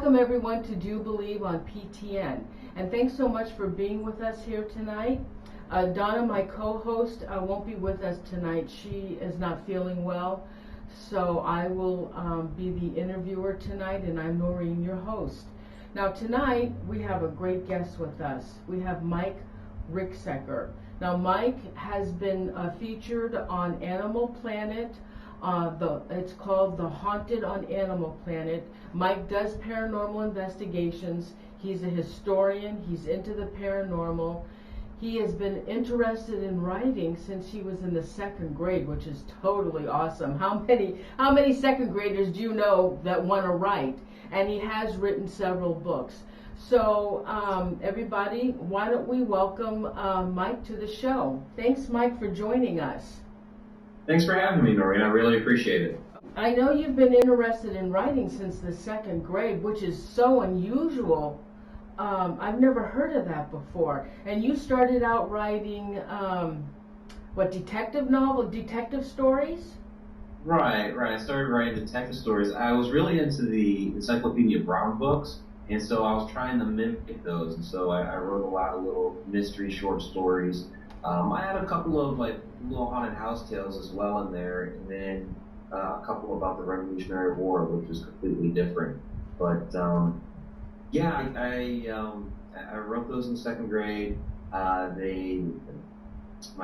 welcome everyone to Do Believe on PTN, and thanks so much for being with us here tonight. Donna, my co-host, won't be with us tonight. She is not feeling well, so I will be the interviewer tonight, and I'm Noreen, your host. Now tonight we have a great guest with us. We have Mike Ricksecker. Now Mike has been featured on Animal Planet. It's called The Haunted on Animal Planet. Mike does paranormal investigations. He's a historian. He's into the paranormal. He has been interested in writing since he was in the second grade, which is totally awesome. How many second graders do you know that want to write? And he has written several books. So everybody, why don't we welcome Mike to the show? Thanks, Mike, for joining us. Thanks for having me, Noreen. I really appreciate it. I know you've been interested in writing since the second grade, which is so unusual. I've never heard of that before. And you started out writing, detective stories? Right. I started writing detective stories. I was really into the Encyclopedia Brown books, and so I was trying to mimic those. And so I wrote a lot of little mystery short stories. I had a couple of little haunted house tales as well in there, and then a couple about the Revolutionary War, which was completely different. But I wrote those in second grade. My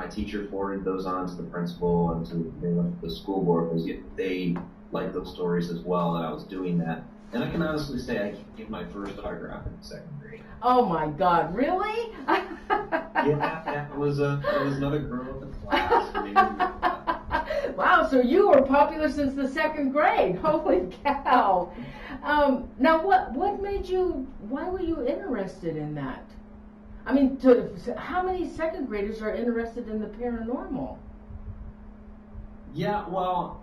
teacher forwarded those on to the principal and to the school board because they liked those stories as well, and I was doing that. And I can honestly say I gave my first autograph in second grade. Oh my God! Really? Yeah, it was another girl in the class. Wow, so you were popular since the second grade. Holy cow. Now, what made you, why were you interested in that? I mean, how many second graders are interested in the paranormal? Yeah, well,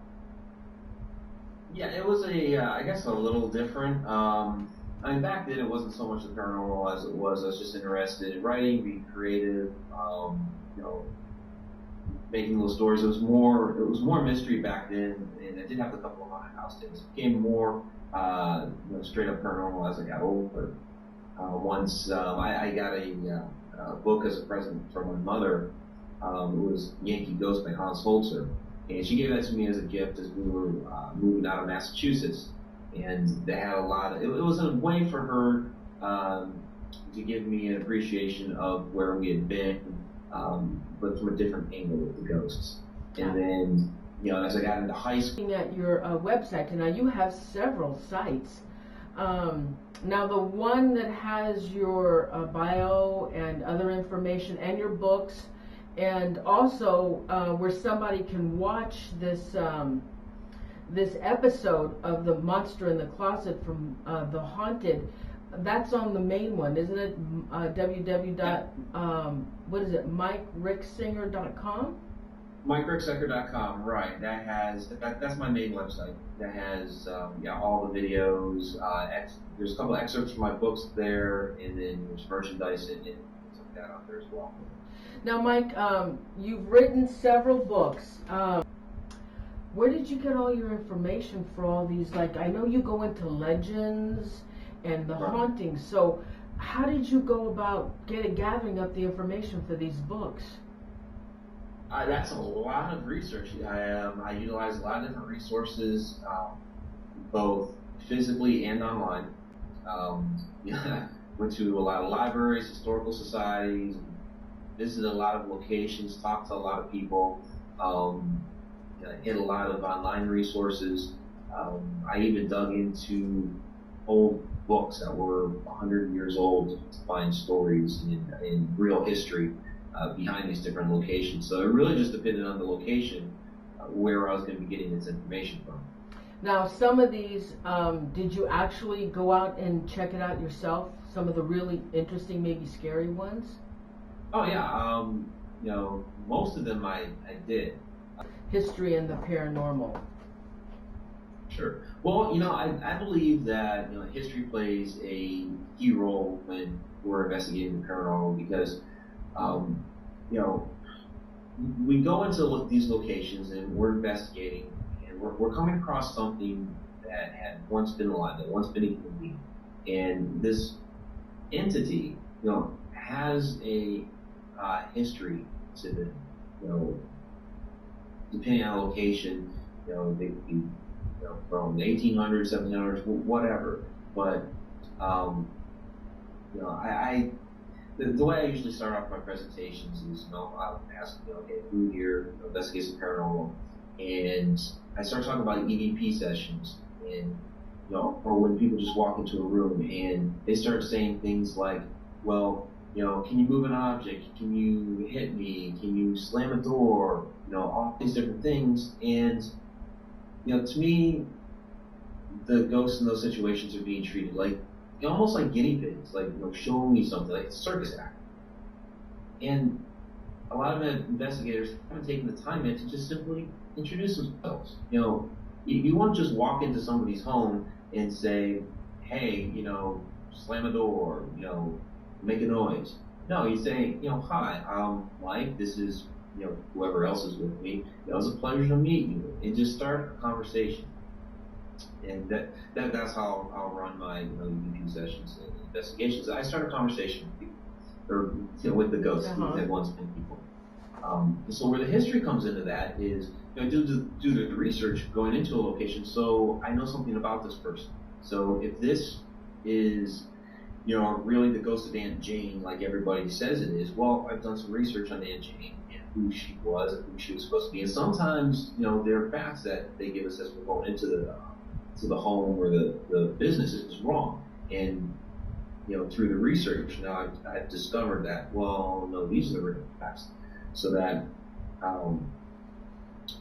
it was I guess a little different. I mean, back then it wasn't so much the paranormal as it was. I was just interested in writing, being creative, making little stories. It was more mystery back then, and I did have a couple of haunted house tales. It became more, straight up paranormal as I got older. Once I got a book as a present from my mother. It was Yankee Ghost by Hans Holzer, and she gave that to me as a gift as we were moving out of Massachusetts. And they had a lot of, it was a way for her to give me an appreciation of where we had been, but from a different angle with the ghosts. And then, as I got into high school. Looking at your website, and now you have several sites. Now the one that has your bio and other information and your books, and also where somebody can watch this episode of the Monster in the Closet from The Haunted, that's on the main one, isn't it? MikeRicksecker.com? MikeRicksecker.com, right. That's my main website. That has all the videos. There's a couple of excerpts from my books there, and then there's merchandise and things like that out there as well. Now, Mike, you've written several books. Where did you get all your information for all these? I know you go into legends and the hauntings. So, how did you go about gathering up the information for these books? That's a lot of research. I utilize a lot of different resources, both physically and online. Went to a lot of libraries, historical societies, visited a lot of locations, talked to a lot of people. Hit a lot of online resources. I even dug into old books that were 100 years old to find stories in real history behind these different locations. So it really just depended on the location where I was going to be getting this information from. Now, some of these, did you actually go out and check it out yourself? Some of the really interesting, maybe scary ones? Oh yeah, most of them I did. History and the paranormal. Sure. Well, I believe that history plays a key role when we're investigating the paranormal because, we go into these locations and we're investigating and we're coming across something that had once been alive, that once been a human being. And this entity, has a history to them. Depending on location, they could be, from the 1800s, 1700s, whatever. But, the way I usually start off my presentations is, I'll ask, okay, who here investigates the paranormal, and I start talking about EVP sessions, and or when people just walk into a room and they start saying things like, well, can you move an object? Can you hit me? Can you slam a door? All these different things. And, to me, the ghosts in those situations are being treated like, almost like guinea pigs, like, showing me something, like a circus act. And a lot of investigators haven't taken the time yet to just simply introduce themselves. You won't just walk into somebody's home and say, hey, slam a door, make a noise. No, you say, hi, I'm Mike, this is, whoever else is with me. It was a pleasure to meet you. And just start a conversation. And that's how I'll run my EVP sessions and investigations. I start a conversation with people, or with the ghosts that once been people. So where the history comes into that is, do the research going into a location, so I know something about this person. So if this is, really the ghost of Aunt Jane, like everybody says it is, well, I've done some research on Aunt Jane and who she was and who she was supposed to be. And sometimes, there are facts that they give us as we're going into the home or the business is wrong. And, through the research, now I've discovered that, well, no, these are the real facts. So that,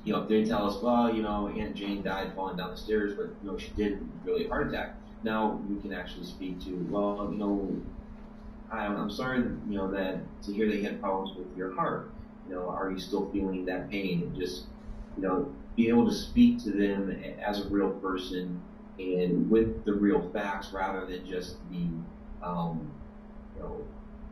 if they tell us, well, Aunt Jane died falling down the stairs, but, she did really a heart attack. Now we can actually speak to, well, I'm sorry, that to hear that you had problems with your heart. Are you still feeling that pain? And just, be able to speak to them as a real person and with the real facts rather than just the,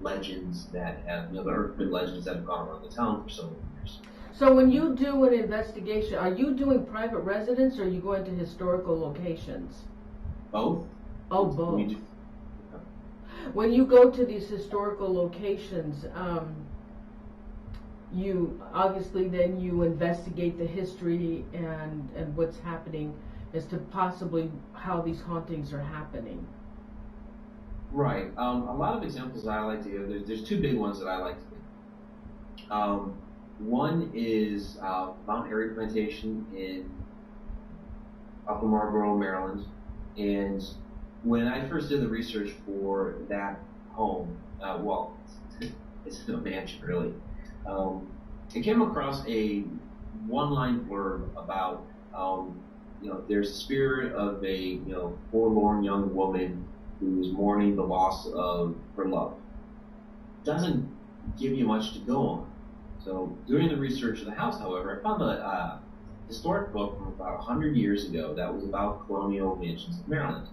legends that have, the urban legends that have gone around the town for so many years. So when you do an investigation, are you doing private residence or are you going to historical locations? Both. Oh, both. When you go to these historical locations, you obviously then you investigate the history and what's happening as to possibly how these hauntings are happening. Right. A lot of examples that I like to give, there's two big ones that I like to give. One is Mount Airy Plantation in Upper Marlboro, Maryland. And when I first did the research for that home, it's a mansion really, I came across a one-line blurb about, there's a spirit of a, forlorn young woman who's mourning the loss of her love. Doesn't give you much to go on. So during the research of the house, however, I found a historic book from about 100 years ago that was about colonial mansions in Maryland.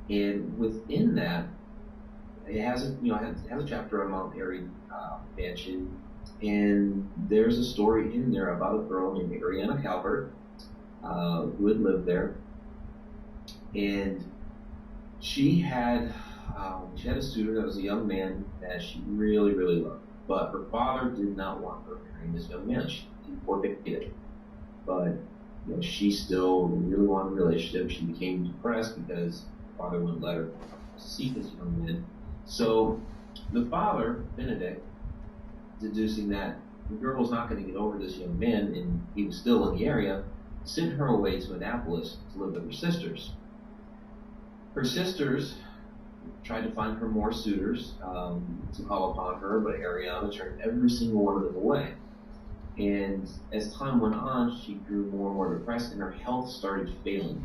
And within that, it has a chapter on Mount Airy mansion, and there's a story in there about a girl named Ariana Calvert who had lived there, and she had a suitor that was a young man that she really, really loved, but her father did not want her marrying this young man. She forbade it, but she still really wanted a relationship. She became depressed because her father wouldn't let her see this young man. So the father, Benedict, deducing that the girl was not going to get over this young man and he was still in the area, sent her away to Annapolis to live with her sisters. Her sisters tried to find her more suitors to call upon her, but Ariana turned every single one of them away. And as time went on, she grew more and more depressed and her health started failing.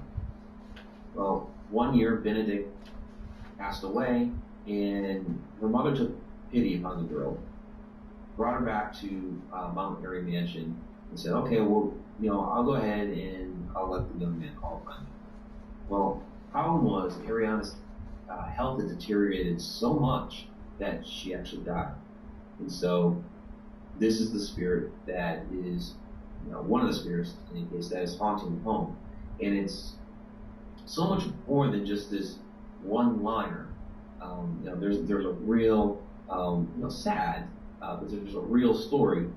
Well, one year, Benedict passed away, and her mother took pity upon the girl, brought her back to Mount Airy Mansion, and said, okay, well, I'll go ahead and I'll let the young man call upon you. Well, the problem was Ariana's health had deteriorated so much that she actually died. And so this is the spirit that is, one of the spirits, in any case, that is haunting the home. And it's so much more than just this one-liner. There's a real, sad, but there's a real story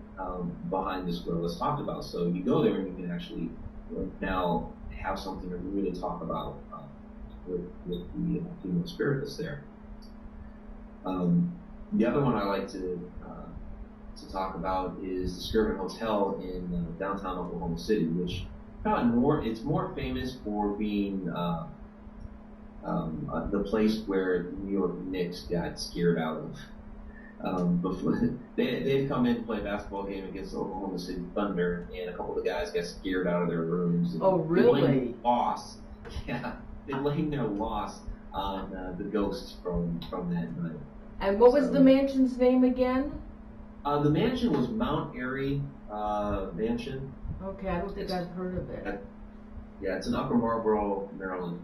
behind this girl that's talked about. So you go there and you can actually now have something to really talk about with the female spirit that's there. The other one I like to talk about is the Skirvin Hotel in downtown Oklahoma City, which it's more famous for being the place where the New York Knicks got scared out of. Before they'd come in and play a basketball game against the Oklahoma City Thunder, and a couple of the guys got scared out of their rooms. Oh, really? Loss. Yeah, they blamed their loss on the ghosts from that night. And what was the mansion's name again? The mansion was Mount Airy Mansion. Okay, I don't think I've heard of it. Yeah, it's in Upper Marlboro, Maryland.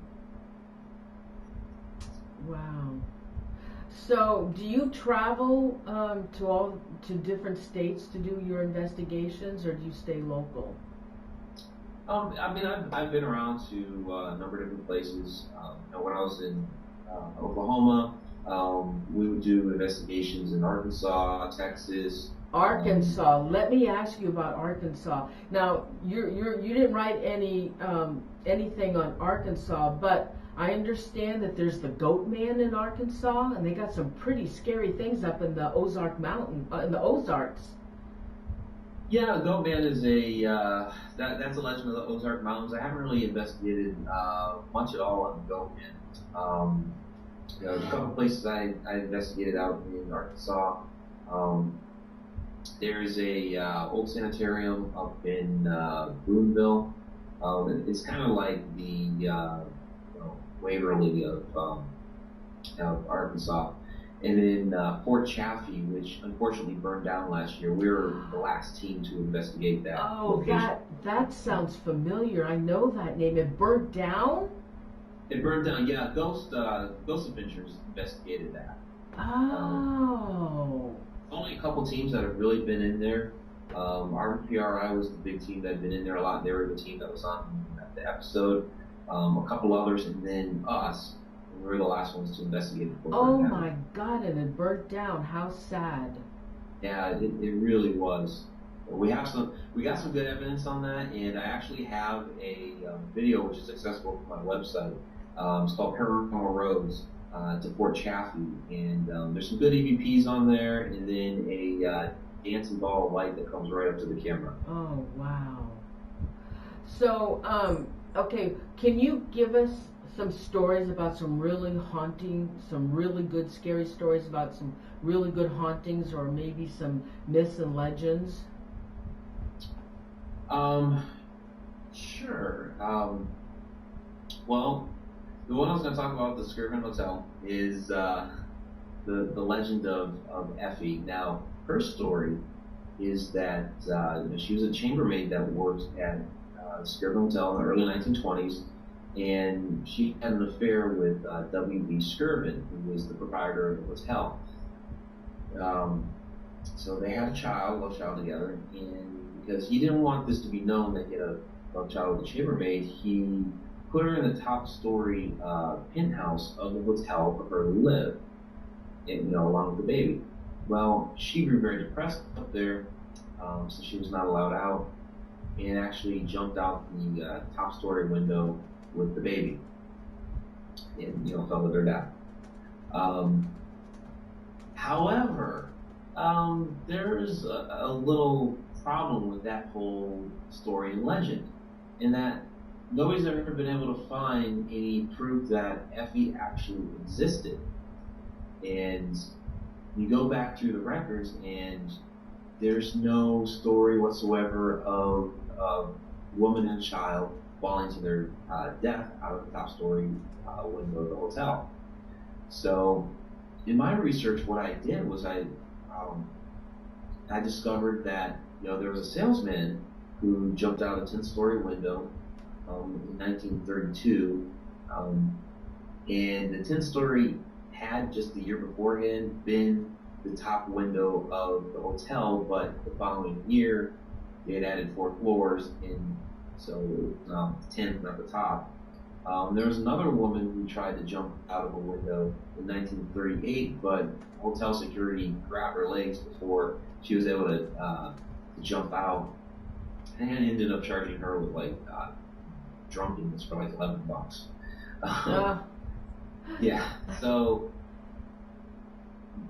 Wow. So, do you travel to different states to do your investigations, or do you stay local? I've been around to a number of different places. When I was in Oklahoma, we would do investigations in Arkansas, Texas. Arkansas. Let me ask you about Arkansas. Now, you didn't write anything on Arkansas, but I understand that there's the Goat Man in Arkansas, and they got some pretty scary things up in the Ozark Mountain, in the Ozarks. Yeah, Goat Man is that's a legend of the Ozark Mountains. I haven't really investigated much at all on Goat Man. There's a couple places I investigated out in Arkansas. There's a old sanitarium up in Boonville. It's kind of like the Waverly of Arkansas. And then Fort Chaffee, which unfortunately burned down last year. We were the last team to investigate that. Oh, location. that sounds familiar. I know that name. It burnt down? It burned down, yeah. Ghost Adventures investigated that. Oh. Only a couple teams that have really been in there. RPRI was the big team that had been in there a lot. They were the team that was on the episode. A couple others, and then us. We were the last ones to investigate it. Oh my God! And it burnt down. How sad. Yeah, it really was. We got some good evidence on that, and I actually have a video which is accessible from my website. It's called Paranormal Roads to Fort Chaffee, and there's some good EVPs on there, and then a dancing ball of light that comes right up to the camera. Oh wow! So okay, can you give us some stories about some really good scary stories about some really good hauntings, or maybe some myths and legends? Sure. Well, the one I was going to talk about, the Skirvin Hotel, is the legend of Effie. Now, her story is that she was a chambermaid that worked at Skirvin Hotel in the early 1920s, and she had an affair with W.B. Skirvin, who was the proprietor of the hotel. So they had a love child together, and because he didn't want this to be known that he had a love child with a chambermaid, he put her in the top story penthouse of the hotel for her to live, and along with the baby. Well, she grew very depressed up there, so she was not allowed out, and actually jumped out the top story window with the baby, and fell to their death. However, there's a little problem with that whole story and legend, in that nobody's ever been able to find any proof that Effie actually existed. And you go back through the records, and there's no story whatsoever of a woman and child falling to their death out of the top story window of the hotel. So, in my research, what I did was I discovered that there was a salesman who jumped out a 10-story window in 1932, and the 10-story had just the year beforehand been the top window of the hotel, but the following year they had added 4 floors, and so 10th at the top. There was another woman who tried to jump out of a window in 1938, but hotel security grabbed her legs before she was able to jump out, and ended up charging her with like drunkenness for like $11. Yeah. So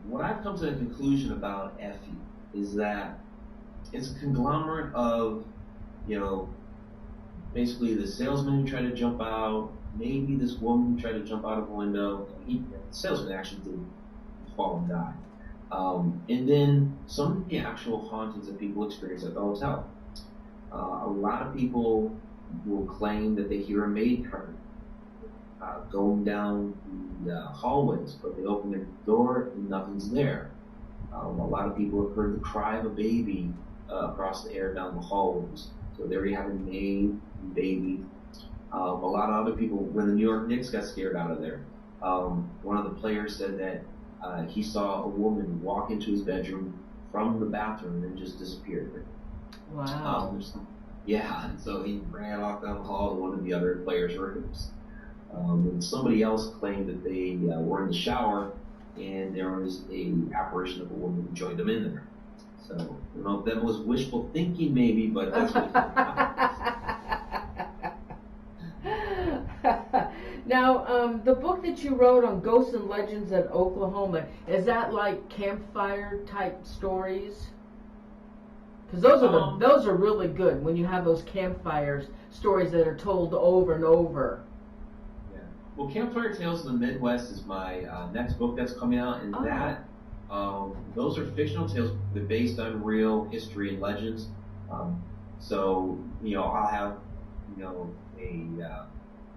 what I've come to the conclusion about Effie is that it's a conglomerate of, basically the salesman who tried to jump out, maybe this woman who tried to jump out of a window. The salesman actually did fall and die. And then some of the actual hauntings that people experience at the hotel. A lot of people will claim that they hear a maid cart going down the hallways, but they open their door and nothing's there. A lot of people have heard the cry of a baby across the air down the hallways. So there you have a maid and baby. A lot of other people, when the New York Knicks got scared out of there, one of the players said that he saw a woman walk into his bedroom from the bathroom and just disappeared. Wow. Yeah, and so he ran off down the hall to one of the other players' rooms. And somebody else claimed that they were in the shower and there was an apparition of a woman who joined them in there. So, I don't know if that was wishful thinking maybe, but that's what Now, the book that you wrote on ghosts and legends at Oklahoma, is that like campfire type stories? Because those are really good when you have those campfires stories that are told over and over. Yeah. Well, Campfire Tales of the Midwest is my next book that's coming out, and those are fictional tales. They're based on real history and legends. So I'll have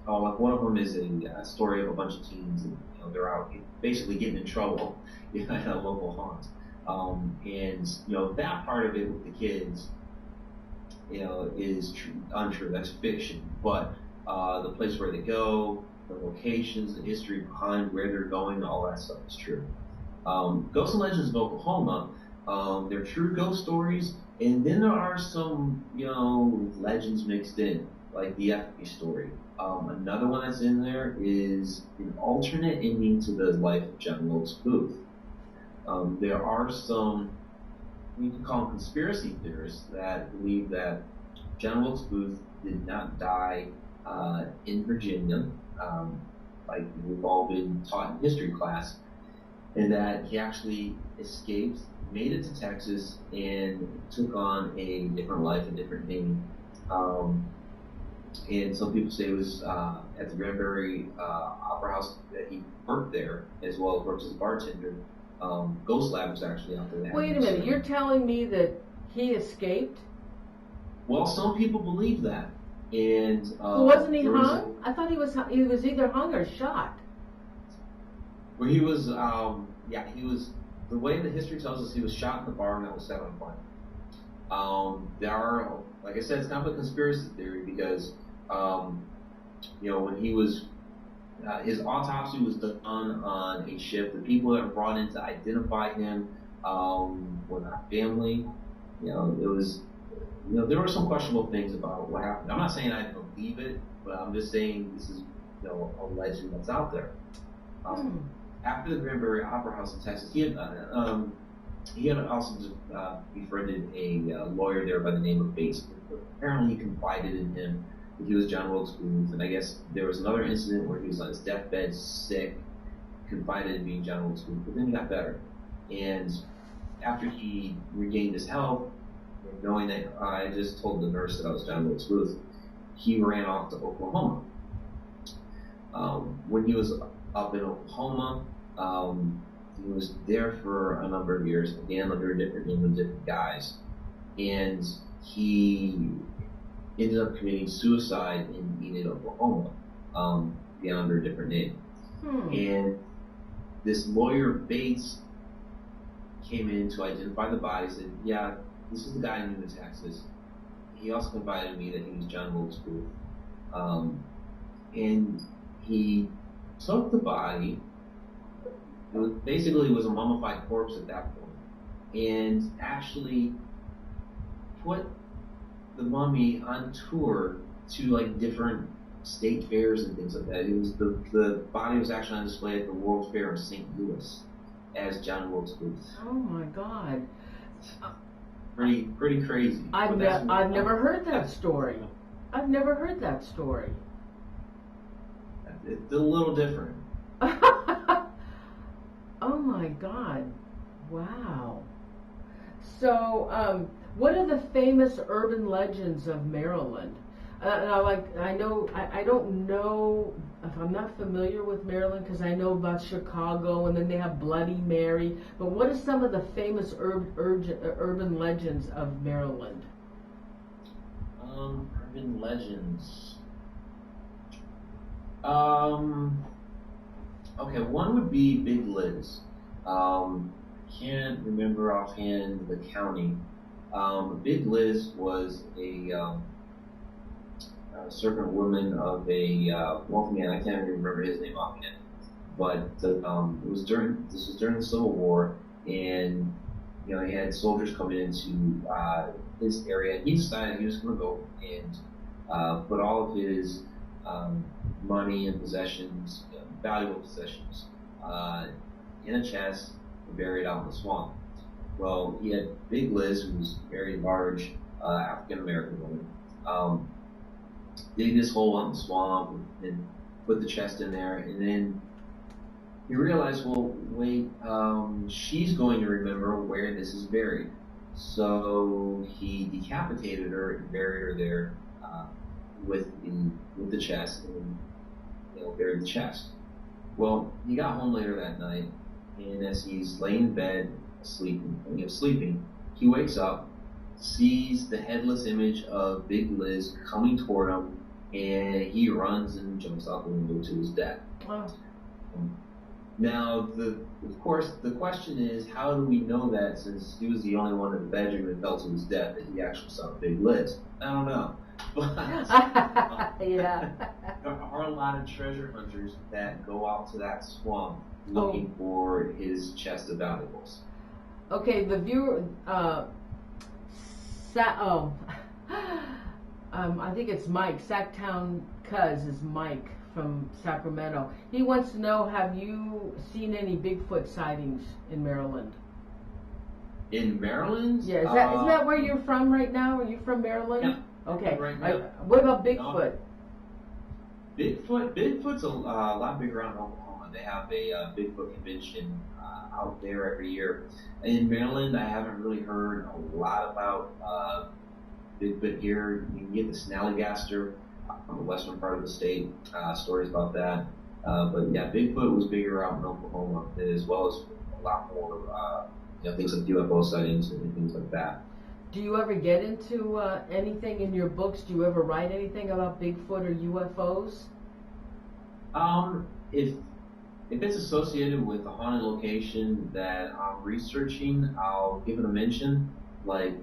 like one of them is a story of a bunch of teens, and they're out basically getting in trouble at a local haunt. And that part of it with the kids, is untrue. That's fiction. But the place where they go, the locations, the history behind where they're going, all that stuff is true. Ghosts and Legends of Oklahoma, they're true ghost stories, and then there are some, legends mixed in, like the Effie story. Another one that's in there is an alternate ending to the life of John Wilkes Booth. There are some, you can call them conspiracy theorists, that believe that John Wilkes Booth did not die in Virginia, like we've all been taught in history class, and that he actually escaped, made it to Texas, and took on a different life, a different name. And some people say it was at the Granbury Opera House that he worked there, as well as worked as a bartender. Ghost Lab was actually out there. Wait a minute, you're telling me that he escaped? Well, some people believe that. And well, wasn't he hung? I thought he was either hung or shot. Well, he was, he was, the way the history tells us, he was shot in the barn that was set on fire. There are, like I said, it's kind of a conspiracy theory because, when he was, his autopsy was done on a ship. The people that were brought in to identify him were not family. It was, there were some questionable things about what happened. I'm not saying I believe it, but I'm just saying this is, a legend that's out there. After the Granbury Opera House in Texas, he had also just befriended a lawyer there by the name of Bates. Apparently, he confided in him that he was John Wilkes Booth, and I guess there was another incident where he was on his deathbed, sick, confided in being John Wilkes Booth, but then he got better. And after he regained his health, knowing that I just told the nurse that I was John Wilkes Booth, he ran off to Oklahoma. When he was up in Oklahoma, he was there for a number of years, again under a different name with different guys, and he ended up committing suicide in Enid, Oklahoma, again under a different name. And this lawyer Bates came in to identify the body, said, yeah, this is the guy in Texas. He also confided in me that he was John Wilkes Booth. And he took the body. It was a mummified corpse at that point, and actually put the mummy on tour to like different state fairs and things like that. It was the body was actually on display at the World's Fair in St. Louis as John Wilkes Booth. Oh my God. Pretty crazy. I've never heard that story. I've never heard that story. It's a little different. Oh my God. Wow. So, what are the famous urban legends of Maryland? I don't know if I'm not familiar with Maryland because I know about Chicago and then they have Bloody Mary. But what are some of the famous urban legends of Maryland? Urban legends. Okay, one would be Big Liz. Can't remember offhand the county. Big Liz was a servant woman of a wealthy man. I can't even remember his name offhand. But this was during the Civil War, and he had soldiers coming into his area. He decided he was going to go and put all of his money and possessions, valuable possessions, in a chest and buried out in the swamp. Well, he had Big Liz, who was a very large African American woman, dig this hole out in the swamp and put the chest in there, and then he realized, well, wait, she's going to remember where this is buried. So he decapitated her and buried her there with the chest, and buried the chest. Well, he got home later that night, and as he's laying in bed sleeping, he wakes up, sees the headless image of Big Liz coming toward him, and he runs and jumps out the window to his death. Oh. Now, of course, the question is, how do we know that since he was the only one in the bedroom that fell to his death that he actually saw Big Liz? I don't know. But yeah. There are a lot of treasure hunters that go out to that swamp looking for his chest of valuables. Okay, the viewer, I think it's Mike, Sacktown Cuz is Mike from Sacramento. He wants to know, have you seen any Bigfoot sightings in Maryland? In Maryland? Yeah, isn't that where you're from right now? Are you from Maryland? Yeah. Okay. Right now. What about Bigfoot? Bigfoot's a lot bigger around Oklahoma. They have a Bigfoot convention out there every year. In Maryland, I haven't really heard a lot about Bigfoot here. You can get the Snallygaster from the western part of the state, stories about that. But yeah, Bigfoot was bigger out in Oklahoma, as well as a lot more things like UFO sightings and things like that. Do you ever get into anything in your books? Do you ever write anything about Bigfoot or UFOs? If it's associated with a haunted location that I'm researching, I'll give it a mention. Like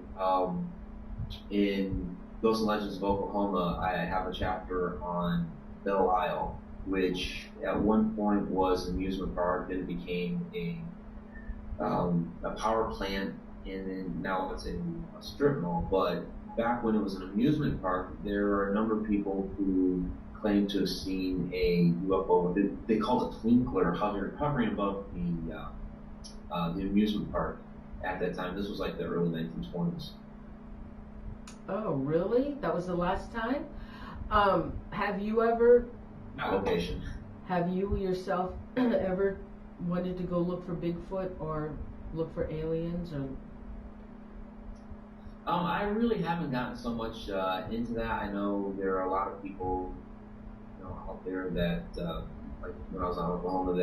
in Ghosts and Legends of Oklahoma, I have a chapter on Belle Isle, which at one point was an amusement park, then it became a power plant, and then now it's in a strip mall. But back when it was an amusement park, there were a number of people who claimed to have seen a UFO. They called it twinkler, hovering above the amusement park at that time. This was like the early 1920s. Oh, really? That was the last time? Have you ever... That location. Have you yourself ever wanted to go look for Bigfoot or look for aliens? Or I really haven't gotten so much into that. I know there are a lot of people out there that, like when I was out in Oklahoma,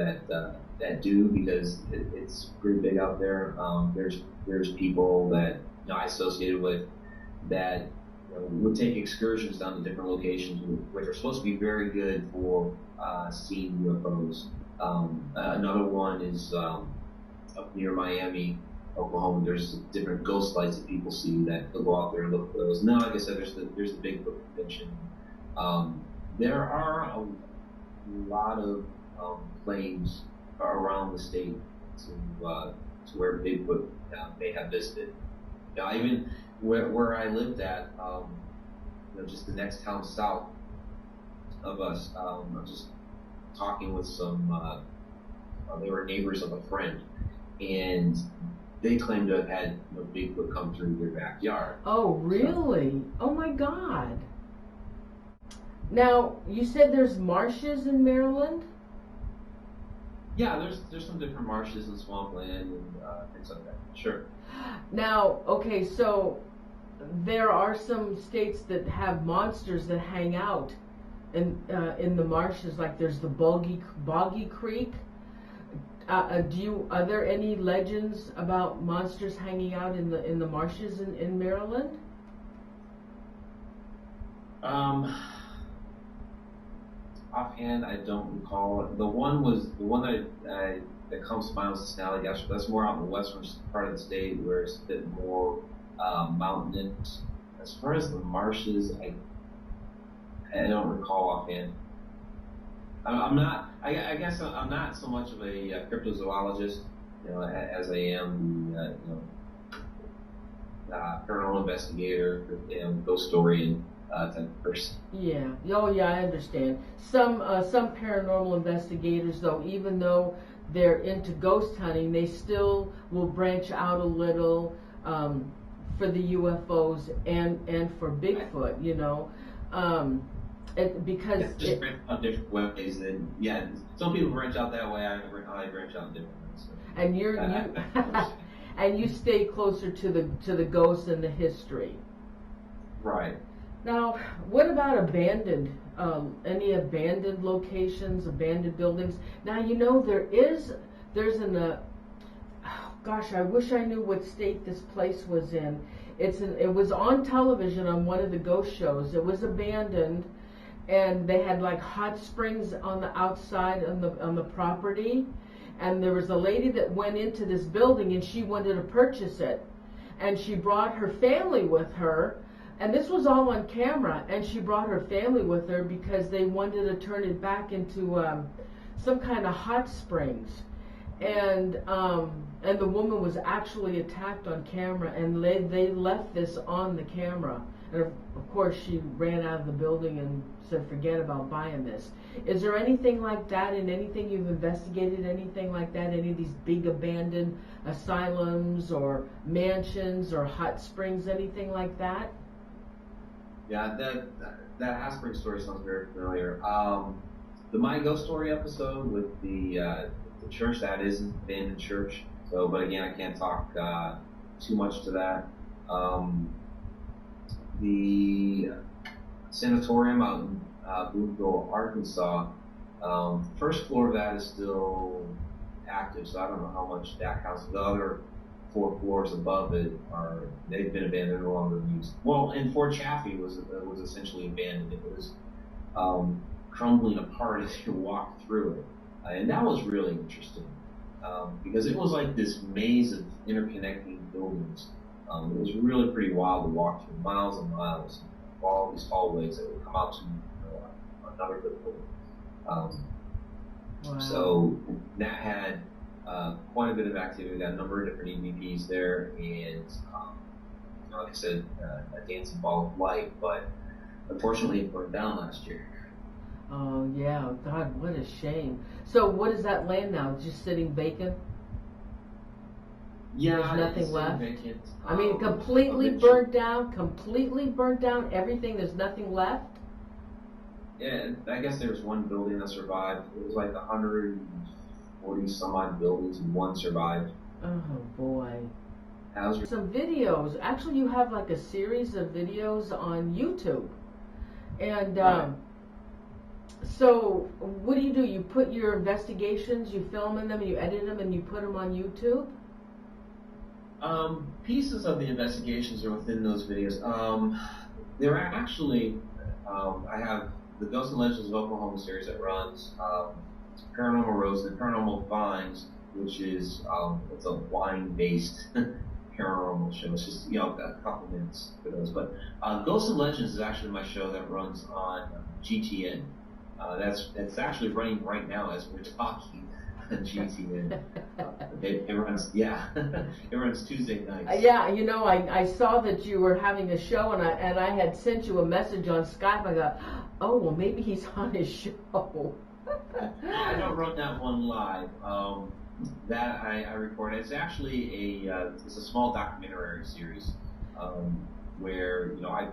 that do, because it's pretty big out there. There's people that I associated with that would take excursions down to different locations, which are supposed to be very good for seeing UFOs. Another one is up near Miami, Oklahoma. There's different ghost lights that people see that they'll go out there and look for those. Now, like I said, there's the Bigfoot convention. There are a lot of claims around the state to where Bigfoot may have visited. Even where I lived at, just the next town south, of us. I was just talking with some. They were neighbors of a friend, and they claimed to have had Bigfoot come through their backyard. Oh, really? So, oh my God! Now you said there's marshes in Maryland. Yeah, there's some different marshes and swampland and things like that. Sure. Now, okay, so there are some states that have monsters that hang out in the marshes, like there's the Boggy Creek. Are there any legends about monsters hanging out in the marshes in Maryland? Offhand, I don't recall. The one that comes to mind was the Snally Gash. That's more out in the western part of the state, where it's a bit more mountainous. As far as the marshes, I don't recall offhand. I guess I'm not so much of a cryptozoologist, as I am paranormal investigator, Ghostorian type of person. Yeah. Oh, yeah. I understand. Some paranormal investigators, though, even though they're into ghost hunting, they still will branch out a little for the UFOs and for Bigfoot. Because just branch out different ways, and some people branch out that way. I branch out different ways. So. And and you stay closer to the ghosts and the history. Right. Now, what about abandoned? Any abandoned locations, abandoned buildings? Now there's an. Oh gosh, I wish I knew what state this place was in. It was on television on one of the ghost shows. It was abandoned. And they had like hot springs on the outside on the property, and there was a lady that went into this building and she wanted to purchase it, and she brought her family with her, and this was all on camera, and she brought her family with her because they wanted to turn it back into some kind of hot springs, and the woman was actually attacked on camera, and they left this on the camera. And of course, she ran out of the building and said, forget about buying this. Is there anything like that in anything you've investigated, anything like that, any of these big abandoned asylums or mansions or hot springs, anything like that? Yeah, that hot spring story sounds very familiar. The My Ghost Story episode with the church, that is an abandoned church. So, but again, I can't talk too much to that. The sanatorium out in Boonville, Arkansas, first floor of that is still active, so I don't know how much that counts. The other 4 floors above it they've been abandoned, no longer used. Well, and Fort Chaffee was essentially abandoned. It was crumbling apart as you walked through it, and that was really interesting because it was like this maze of interconnecting buildings. It was really pretty wild to walk through, miles and miles, all these hallways that would come out to another building. Wow. So that had quite a bit of activity. We got a number of different EVPs there, and like I said, a dancing ball of light, but unfortunately it burned down last year. Oh yeah, God, what a shame. So what is that land now? Just sitting vacant? Yeah, there's nothing left. Vacant. I mean, completely burnt down. Everything. There's nothing left. Yeah, I guess there was one building that survived. It was like 140 some odd buildings, and one survived. Oh boy. Some videos. Actually, you have like a series of videos on YouTube, and right. So what do? You put your investigations, you film them, you edit them, and you put them on YouTube? Pieces of the investigations are within those videos. There are actually, I have the Ghosts and Legends of Oklahoma series that runs, Paranormal Rose and Paranormal Finds, which is, it's a wine-based paranormal show. It's just, a couple minutes for those. But Ghosts and Legends is actually my show that runs on GTN. That's actually running right now as we're talking. GTN. It runs, yeah, it runs Tuesday nights. Yeah, you know, I saw that you were having a show, and I had sent you a message on Skype. I thought, oh, well, maybe he's on his show. I don't run that one live. That I record. It's actually it's a small documentary series where I'm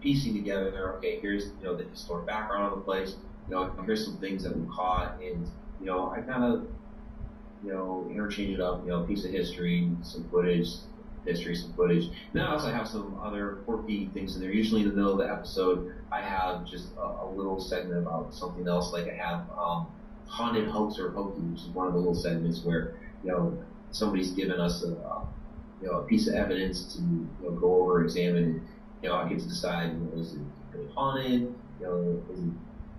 piecing together. Okay, here's the historic background of the place. Here's some things that we caught, and I kind of interchange it up. A piece of history, some footage, some footage. Then I also have some other quirky things in there. Usually in the middle of the episode, I have just a little segment about something else. Like I have haunted hoax or hokey, which is one of the little segments where somebody's given us a piece of evidence to go over, examine, and I get to decide is it really haunted, is it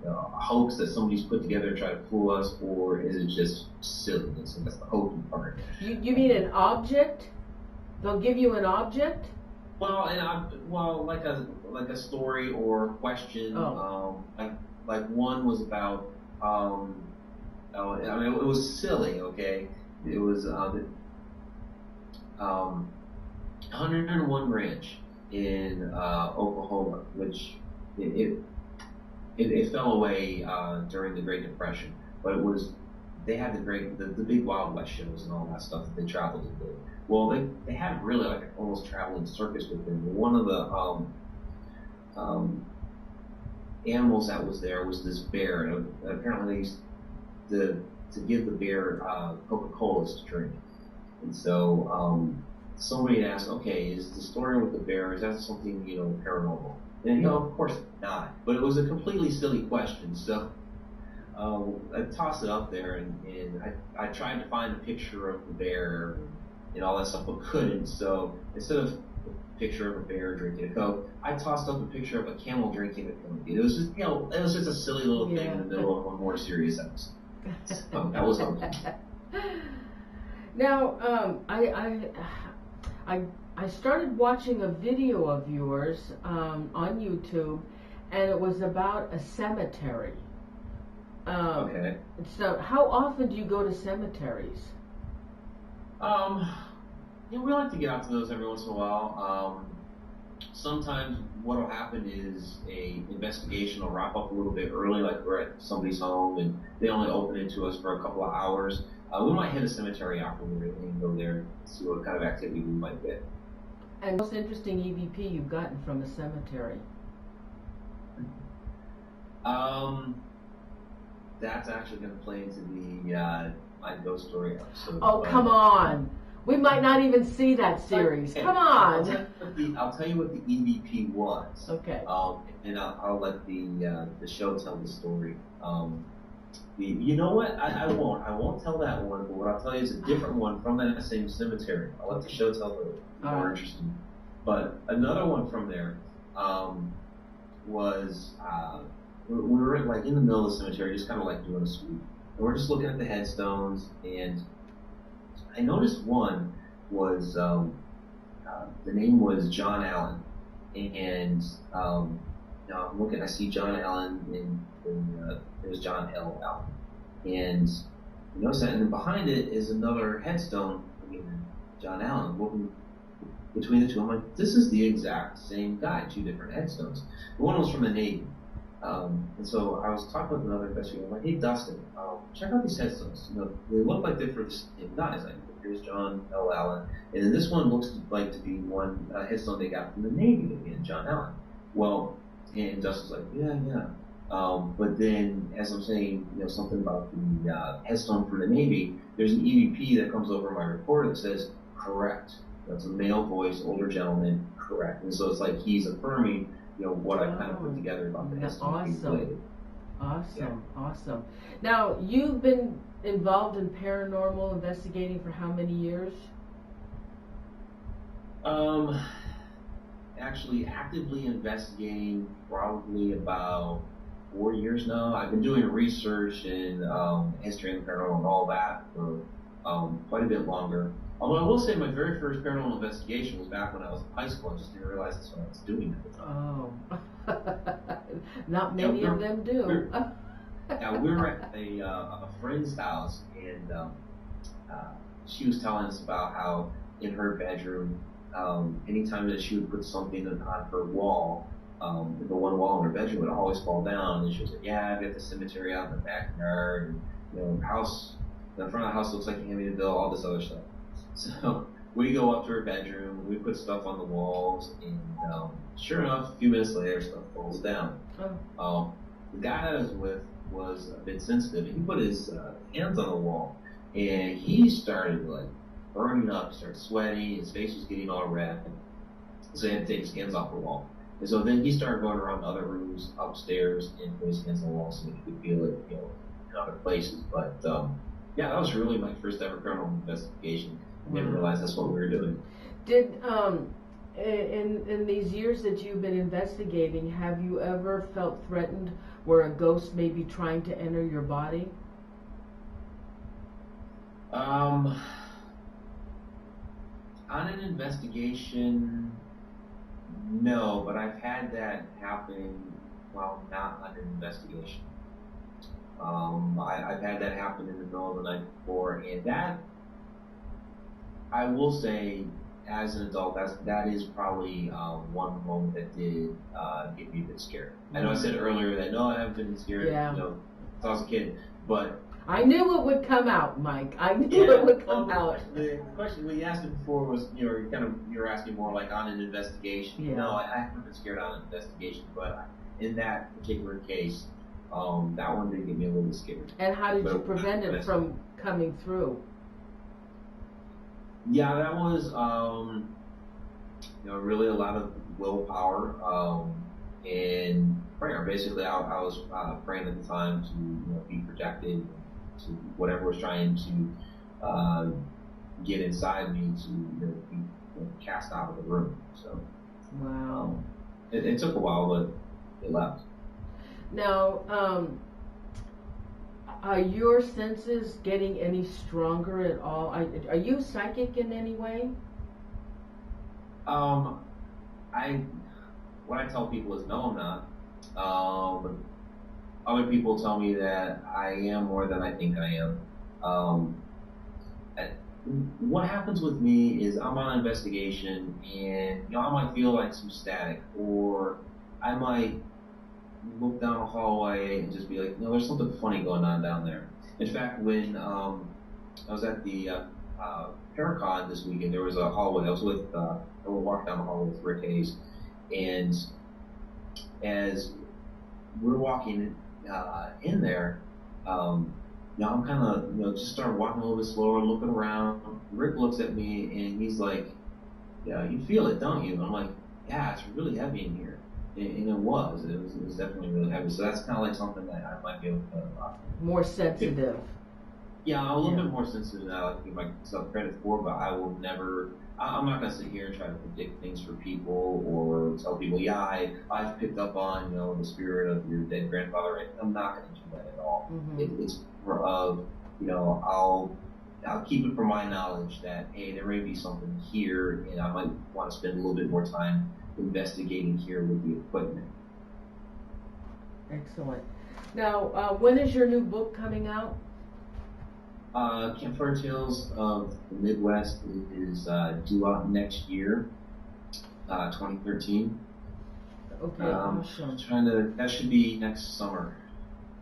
a hoax that somebody's put together to try to fool us, or is it just silliness? And that's the hokey part. You mean an object? They'll give you an object? Well, like a story or question. Oh. Like one was about. It was silly. Okay, it was 101 Ranch in Oklahoma, which it fell away during the Great Depression, but they had the big Wild West shows and all that stuff that they traveled to do. Well, they had really like an almost traveling circus with them. One of the animals that was there was this bear, and apparently they used to give the bear Coca-Colas to drink. And so somebody asked, okay, is the story with the bear, is that something paranormal? And of course not. But it was a completely silly question, so I tossed it up there, and I tried to find a picture of the bear and all that stuff, but couldn't. So instead of a picture of a bear drinking a Coke, I tossed up a picture of a camel drinking a Coke. It was just it was just a silly little thing in the middle of a more serious episode. So that was okay. Now, I started watching a video of yours on YouTube, and it was about a cemetery. Okay. So, how often do you go to cemeteries? We like to get out to those every once in a while. Sometimes what'll happen is a investigation will wrap up a little bit early, like we're at somebody's home and they only open it to us for a couple of hours. We might hit a cemetery afterward and go there and see what kind of activity we might get. And most interesting EVP you've gotten from a cemetery? That's actually going to play into the my Ghostorian episode. Oh, come on! We might not even see that series. Okay. Come on! I'll tell you what the EVP was. Okay. And I'll let the show tell the story. You know what? I won't tell that one. But what I'll tell you is a different one from that same cemetery. I'll let the show tell the more interesting. But another one from there was we were like in the middle of the cemetery, just kind of like doing a sweep, and we're just looking at the headstones, and I noticed one was the name was John Allen, and I'm looking, I see John Allen, and there's John L. Allen, and you notice that, and then behind it is another headstone, John Allen. Looking between the two, I'm like, this is the exact same guy, two different headstones. One was from the Navy. And so I was talking with another investigator. I'm like, hey, Dustin, check out these headstones. They look like they're for the same guys. Like, here's John L. Allen, and then this one looks like to be one headstone they got from the Navy again, John Allen. Well, and Dustin's like, yeah. But then, as I'm saying, something about the headstone from the Navy, there's an EVP that comes over my recorder that says, correct. That's a male voice, older gentleman, correct. And so it's like he's affirming what I kind of put together about the headstone being related. Awesome. Now, you've been involved in paranormal investigating for how many years? Actually, actively investigating probably about 4 years now. I've been doing research in history and paranormal and all that for quite a bit longer. Although I will say my very first paranormal investigation was back when I was in high school. I just didn't realize that's what I was doing at the time. Oh, not many of them do. We were at a friend's house, and she was telling us about how in her bedroom, anytime that she would put something on her wall, the one wall in her bedroom would always fall down. And she was like, "Yeah, I've got the cemetery out in the backyard, and the house, the front of the house looks like Amityville, all this other stuff." So we go up to her bedroom, we put stuff on the walls, and sure enough, a few minutes later, stuff falls down. The guy I was with was a bit sensitive. He put his hands on the wall, and he started like burning up, started sweating, his face was getting all red, so he had to take his hands off the wall. And so then he started going around other rooms upstairs and put his hands on the wall so he could feel it, in other places. But yeah, that was really my first ever paranormal investigation. I didn't realize that's what we were doing. Did in these years that you've been investigating, have you ever felt threatened where a ghost may be trying to enter your body? On an investigation, no, but I've had that happen while not on an investigation. I've had that happen in the middle of the night before, and that, I will say, as an adult, that is probably one moment that did get me a bit scared. I know I said earlier that no, I haven't been scared, since I was a kid, but I knew it would come out, Mike. I knew it would come out. The question when you asked it before was, you're asking more like on an investigation. Yeah. No, I haven't been scared on an investigation, but in that particular case, that one did get me a little bit scared. And how did you prevent it from coming through? Yeah, that was, really a lot of willpower, and prayer. Basically, I was praying at the time to be protected, to whatever was trying to get inside me to be cast out of the room. So, wow, it took a while, but it left. Now, are your senses getting any stronger at all? Are you psychic in any way? What I tell people is no, I'm not. Other people tell me that I am more than I think I am. What happens with me is I'm on an investigation, and I might feel like some static, or I might look down a hallway and just be like, there's something funny going on down there. In fact, when I was at the Paracon this weekend, there was a hallway. I was with, I walked down the hallway with Rick Hayes, and as we're walking in there, I'm kind of, just started walking a little bit slower, looking around. Rick looks at me and he's like, "Yeah, you feel it, don't you?" And I'm like, "Yeah, it's really heavy in here." And it was definitely really heavy. So that's kind of like something that I might be able to more sensitive. Yeah, I'm a little bit more sensitive now. I give myself credit for, but I will never. I'm not gonna sit here and try to predict things for people or tell people, I've picked up on the spirit of your dead grandfather. I'm not gonna do that at all. Mm-hmm. It's more of I'll keep it for my knowledge that hey, there may be something here, and I might want to spend a little bit more time investigating here with the equipment. Excellent. Now, when is your new book coming out? Campfire Tales of the Midwest is due out next year, 2013. Okay, awesome. That should be next summer.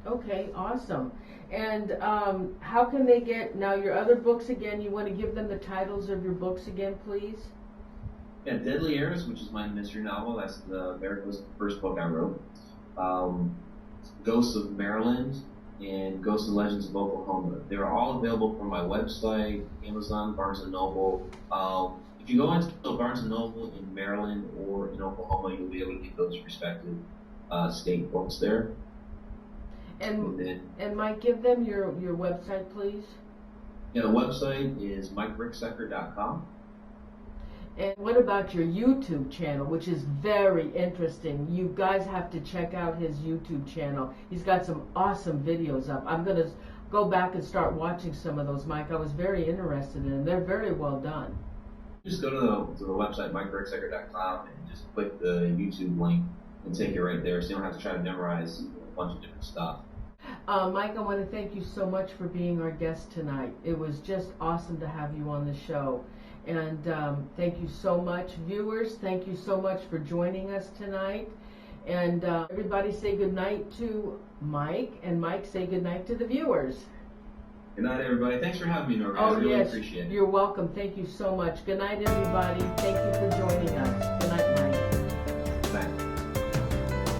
Okay, awesome. And how can they get, now your other books again, you want to give them the titles of your books again, please? Yeah, Deadly Airs, which is my mystery novel. That's the first book I wrote. Ghosts of Maryland and Ghosts and Legends of Oklahoma. They're all available from my website, Amazon, Barnes & Noble. If you go into Barnes & Noble in Maryland or in Oklahoma, you'll be able to get those respective state books there. And Mike, give them your website, please. Yeah, the website is MikeRicksecker.com. And what about your YouTube channel, which is very interesting? You guys have to check out his YouTube channel. He's got some awesome videos up. I'm going to go back and start watching some of those, Mike. I was very interested in them. They're very well done. Just go to the website, MikeRicksecker.com, and just click the YouTube link and take you right there, so you don't have to try to memorize a bunch of different stuff. Mike, I want to thank you so much for being our guest tonight. It was just awesome to have you on the show. And thank you so much. Viewers, thank you so much for joining us tonight. And everybody say good night to Mike, and Mike, say good night to the viewers. Good night, everybody. Thanks for having me, Noreen. Oh, I really yes, appreciate it. you're welcome. Thank you so much. Good night, everybody. Thank you for joining.